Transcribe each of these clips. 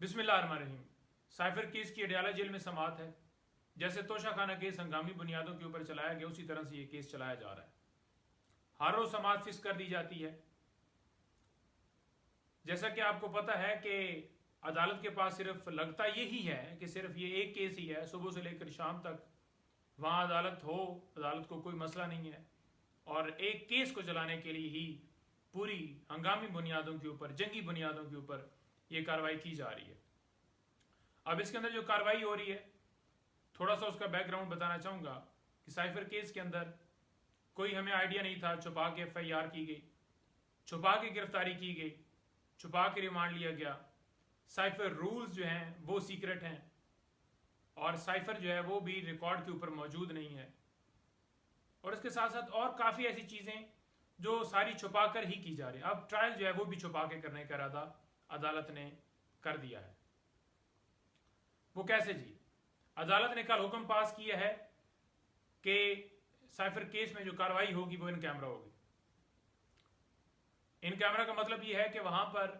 बिस्मिल्लाहिर्रहमानिर्रहीम। Cipher case की Adiala jail में समाअत है। जैसे तोशाखाना केस हंगामी बुनियादों के ऊपर चलाया गया, उसी तरह से ये केस चलाया जा रहा है। हर रोज समाअत फिक्स कर दी जाती है। जैसा कि आपको पता है कि अदालत के पास सिर्फ लगता यही है कि सिर्फ ये एक केस ही है, सुबह से लेकर शाम तक वहाँ अदालत हो, अदालत को कोई मसला नहीं है। और एक केस को चलाने के लिए ही पूरी हंगामी बुनियादों के ऊपर, जंगी बुनियादों के ऊपर ये कार्रवाई की जा रही है। अब इसके अंदर जो कार्रवाई हो रही है, थोड़ा सा उसका बैकग्राउंड बताना चाहूँगा कि साइफर केस के अंदर कोई हमें आइडिया नहीं था। छुपा के FIR की गई, छुपा के गिरफ्तारी की गई, छुपा के रिमांड लिया गया। साइफर रूल्स जो हैं वो सीक्रेट हैं, और साइफर जो है वो भी रिकॉर्ड के ऊपर मौजूद नहीं है। और इसके साथ साथ और काफ़ी ऐसी चीज़ें जो सारी छुपा कर ही की जा रही है। अब ट्रायल जो है वो भी छुपा के करने का इरादा अदालत ने कर दिया है। वो कैसे जी? अदालत ने कल हुक्म पास किया है कि साइफर केस में जो कार्रवाई होगी वो इन कैमरा होगी। इन कैमरा का मतलब ये है कि वहां पर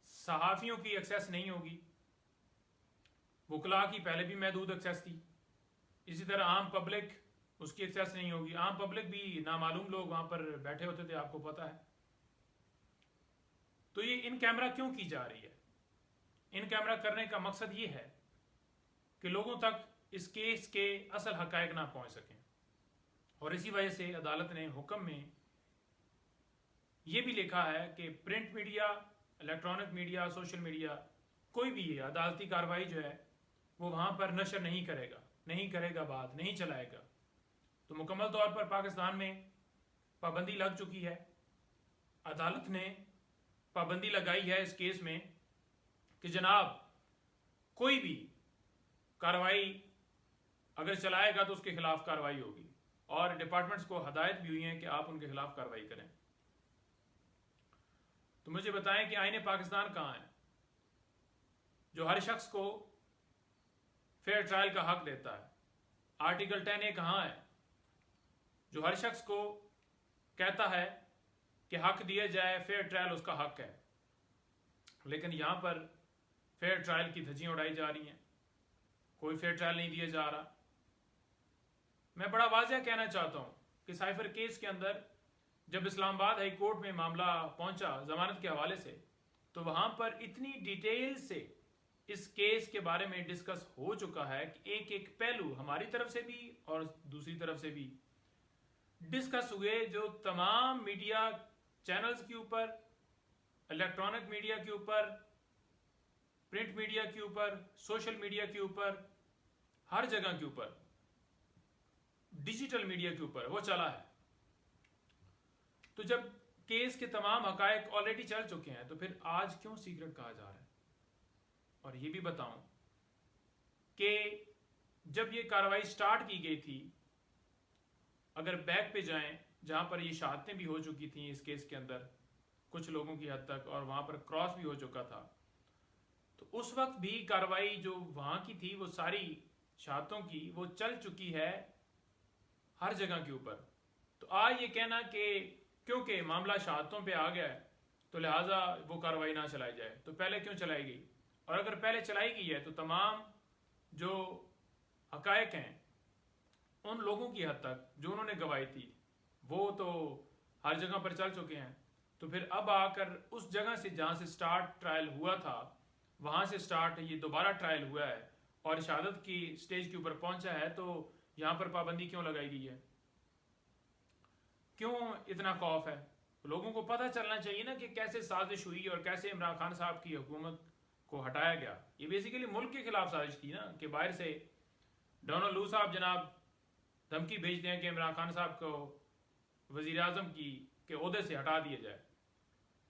सहाफियों की एक्सेस नहीं होगी। वकला की पहले भी महदूद एक्सेस थी, इसी तरह आम पब्लिक उसकी एक्सेस नहीं होगी। आम पब्लिक भी नामालूम लोग वहां पर बैठे होते थे, आपको पता है। तो ये इन कैमरा क्यों की जा रही है? इन कैमरा करने का मकसद ये है कि लोगों तक इस केस के असल हकायक ना पहुंच सकें। और इसी वजह से अदालत ने हुक्म में यह भी लिखा है कि print media, electronic media, social media, कोई भी ये अदालती कार्रवाई जो है वो वहां पर नशर नहीं करेगा, बात नहीं चलाएगा। तो मुकम्मल तौर पर पाकिस्तान में पाबंदी लग चुकी है। अदालत ने पाबंदी लगाई है इस केस में कि जनाब कोई भी कार्रवाई अगर चलाएगा तो उसके खिलाफ कार्रवाई होगी। और डिपार्टमेंट्स को हदायत भी हुई है कि आप उनके खिलाफ कार्रवाई करें। तो मुझे बताएं कि आईने पाकिस्तान कहां है जो हर शख्स को फेयर ट्रायल का हक देता है? आर्टिकल 10A कहां है जो हर शख्स को कहता है कि हक दिया जाए, फेयर ट्रायल उसका हक है? लेकिन यहां पर फेयर ट्रायल की धज्जियां उड़ाई जा रही हैं, कोई फेयर ट्रायल नहीं दिया जा रहा। मैं बड़ा वाज़ेह कहना चाहता हूं कि साइफर केस के अंदर जब इस्लामाबाद हाई कोर्ट में मामला पहुंचा जमानत के हवाले से, तो वहां पर इतनी डिटेल से इस केस के बारे में डिस्कस हो चुका है कि एक एक पहलू हमारी तरफ से भी और दूसरी तरफ से भी डिस्कस हुए। जो तमाम मीडिया चैनल्स के ऊपर, इलेक्ट्रॉनिक मीडिया के ऊपर, प्रिंट मीडिया के ऊपर, सोशल मीडिया के ऊपर, हर जगह के ऊपर, डिजिटल मीडिया के ऊपर वो चला है। तो जब केस के तमाम हकायक ऑलरेडी चल चुके हैं, तो फिर आज क्यों सीक्रेट कहा जा रहा है? और ये भी बताऊं कि जब ये कार्रवाई स्टार्ट की गई थी, अगर बैक पे जाएं जहां पर ये शहादतें भी हो चुकी थी इस केस के अंदर कुछ लोगों की हद तक, और वहां पर क्रॉस भी हो चुका था, तो उस वक्त भी कार्रवाई जो वहां की थी वो सारी शहादतों की वो चल चुकी है हर जगह के ऊपर। तो आज ये कहना कि क्योंकि मामला शहादतों पे आ गया है तो लिहाजा वो कार्रवाई ना चलाई जाए, तो पहले क्यों चलाई गई? और अगर पहले चलाई गई है तो तमाम जो हकायक हैं उन लोगों की हद तक जो उन्होंने गवाही थी वो तो हर जगह पर चल चुके हैं। तो फिर अब आकर उस जगह से जहां से स्टार्ट ट्रायल हुआ था, वहां से स्टार्ट ये दोबारा ट्रायल हुआ है और शहादत की स्टेज के ऊपर पहुंचा है, तो यहां पर पाबंदी क्यों लगाई गई है? क्यों इतना खौफ है? लोगों को पता चलना चाहिए ना कि कैसे साजिश हुई और कैसे इमरान खान साहब की हुकूमत को हटाया गया। ये बेसिकली मुल्क के खिलाफ साजिश थी ना, कि बाहर से डोनाल्ड लू साहब जनाब धमकी भेजते हैं कि इमरान खान साहब को वजीर आजम के ओहदे से हटा दिया जाए,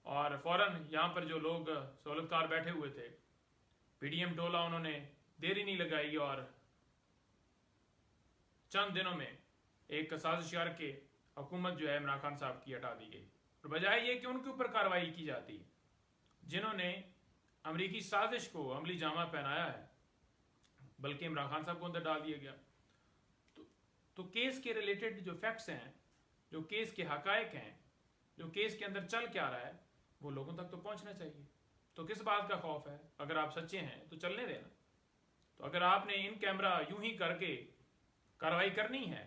और फौरन यहाँ पर जो लोग सहूलतकार बैठे हुए थे, PDM टोला, उन्होंने देरी नहीं लगाई और चंद दिनों में एक साजिश करके हुकूमत जो है इमरान खान साहब की हटा दी गई। और बजाय ये कि उनके ऊपर कार्रवाई की जाती जिन्होंने अमरीकी साजिश को अमली जामा पहनाया है, बल्कि इमरान खान साहब को अंदर डाल दिया गया। तो केस के रिलेटेड जो फैक्ट्स हैं, जो केस के हकायक हैं, जो केस के अंदर चल क्या रहा है, वो लोगों तक तो पहुंचना चाहिए। तो किस बात का खौफ है? अगर आप सच्चे हैं तो चलने देना। तो अगर आपने इन कैमरा यूं ही करके कार्रवाई करनी है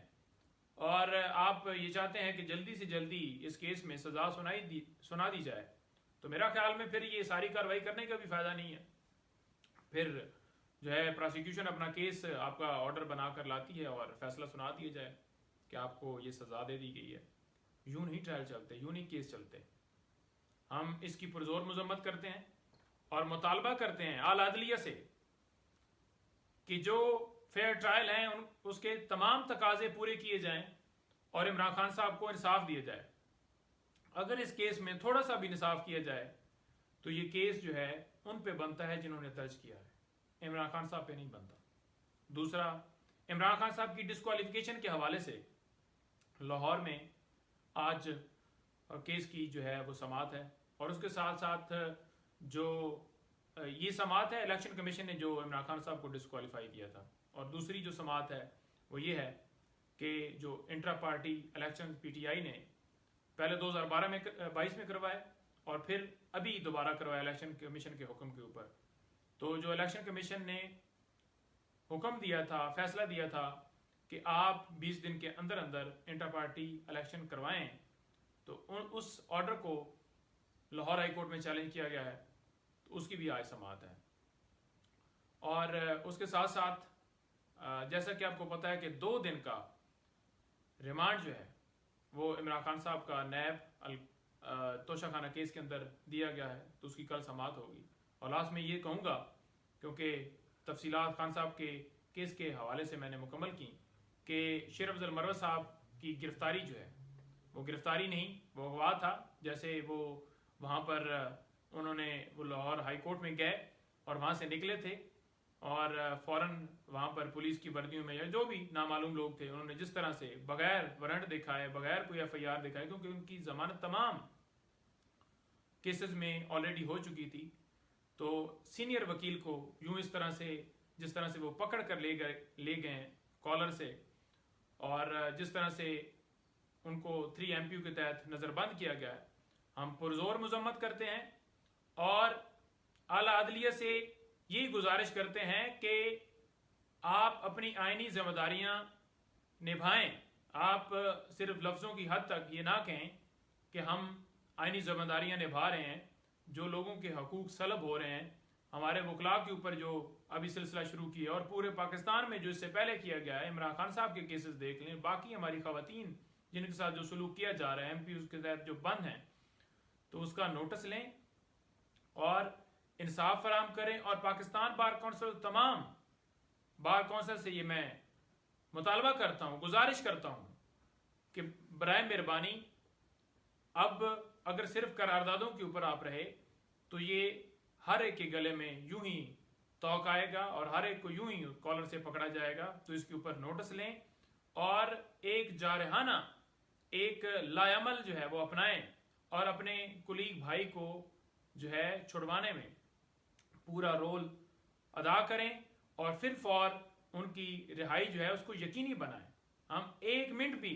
और आप ये चाहते हैं कि जल्दी से जल्दी इस केस में सजा सुना दी जाए, तो मेरा ख्याल में फिर ये सारी कार्रवाई करने का भी फायदा नहीं है। फिर जो है प्रोसिक्यूशन अपना केस आपका ऑर्डर बनाकर लाती है और फैसला सुना दिया जाए कि आपको ये सजा दे दी गई है। यूं नहीं ट्रायल चलते, यूं नहीं केस चलते। हम इसकी पुरजोर मजम्मत करते हैं और मुतालबा करते हैं आला अदलिया से कि जो फेयर ट्रायल हैं उसके तमाम तकाजे पूरे किए जाएं और इमरान खान साहब को इंसाफ दिया जाए। अगर इस केस में थोड़ा सा भी इंसाफ किया जाए तो ये केस जो है उन पे बनता है जिन्होंने दर्ज किया है, इमरान खान साहब पे नहीं बनता। दूसरा, इमरान खान साहब की डिस्क्वालिफिकेशन के हवाले से लाहौर में आज केस की जो है वो समाअत है और उसके साथ साथ जो ये समाअत है इलेक्शन कमीशन ने जो इमरान खान साहब को डिस्क्वालीफाई किया था, और दूसरी जो समाअत है वो ये है कि जो इंट्रा पार्टी इलेक्शन पीटीआई ने पहले 2022 में करवाए और फिर अभी दोबारा करवाया इलेक्शन कमीशन के हुक्म के ऊपर। तो जो इलेक्शन कमीशन ने हुक्म दिया था, फैसला दिया था कि आप 20 दिन के अंदर अंदर इंटर पार्टी इलेक्शन करवाएं, तो उस ऑर्डर को लाहौर हाई कोर्ट में चैलेंज किया गया है, तो उसकी भी आज समाअत है। और उसके साथ साथ जैसा कि आपको पता है कि 2 दिन का रिमांड जो है वो इमरान खान साहब का नैब तोशाखाना केस के अंदर दिया गया है, तो उसकी कल समाअत होगी। और लास्ट में ये कहूँगा, क्योंकि तफसीलात खान साहब के केस के हवाले से मैंने मुकम्मल की, कि शेर अफजल मरवत साहब की गिरफ्तारी जो है वो गिरफ्तारी नहीं, वो अगवा था। जैसे वो वहाँ पर उन्होंने वो लाहौर हाई कोर्ट में गए और वहाँ से निकले थे और फ़ौरन वहाँ पर पुलिस की वर्दियों में या जो भी नामालूम लोग थे उन्होंने जिस तरह से बगैर वारंट दिखाए, बगैर कोई FIR दिखाए, क्योंकि उनकी जमानत तमाम केसेस में ऑलरेडी हो चुकी थी, तो सीनियर वकील को यूं इस तरह से जिस तरह से वो पकड़ कर ले गए कॉलर से, और जिस तरह से उनको 3 MPU के तहत नज़रबंद किया गया है, हम पुरजोर मजम्मत करते हैं और आला अदलिया से यही गुजारिश करते हैं कि आप अपनी आईनी जिम्मेदारियां निभाएं। आप सिर्फ लफ्ज़ों की हद तक ये ना कहें कि हम आईनी जिम्मेदारियां निभा रहे हैं। जो लोगों के हकूक सलब हो रहे हैं, हमारे वकला के ऊपर जो अभी सिलसिला शुरू किया और पूरे पाकिस्तान में जो इससे पहले किया गया है, इमरान खान साहब के केसेस देख लें, बाकी हमारी खवातीन जिनके साथ जो सलूक किया जा रहा है MPU के तहत जो बंद हैं, तो उसका नोटिस लें और इंसाफ फराम करें। और पाकिस्तान बार कौंसिल, तमाम बार कौंसिल से ये मैं मुतालबा करता हूँ, गुजारिश करता हूँ कि बराए मेहरबानी अब अगर सिर्फ करारदादों के ऊपर आप रहे तो ये हर एक के गले में यूं ही तौक आएगा और हर एक को यूं ही कॉलर से पकड़ा जाएगा। तो इसके ऊपर नोटिस लें और एक जारहाना, एक लायामल जो है वो अपनाएं और अपने कुलीग भाई को जो है छुड़वाने में पूरा रोल अदा करें और फिर फौर उनकी रिहाई जो है उसको यकीनी बनाएं। हम 1 मिनट भी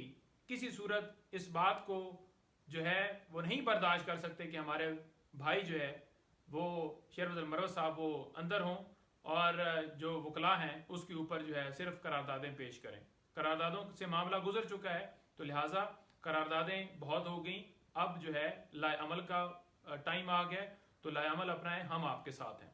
किसी सूरत इस बात को जो है वो नहीं बर्दाश्त कर सकते कि हमारे भाई जो है वो शेर अफजल मरवत साहब वो अंदर हों और जो वकला हैं उसके ऊपर जो है सिर्फ करारदादें पेश करें। करारदादों से मामला गुजर चुका है, तो लिहाजा करारदादें बहुत हो गई। अब जो है लाए अमल का टाइम आ गया, तो लाए अमल अपनाएं, हम आपके साथ हैं।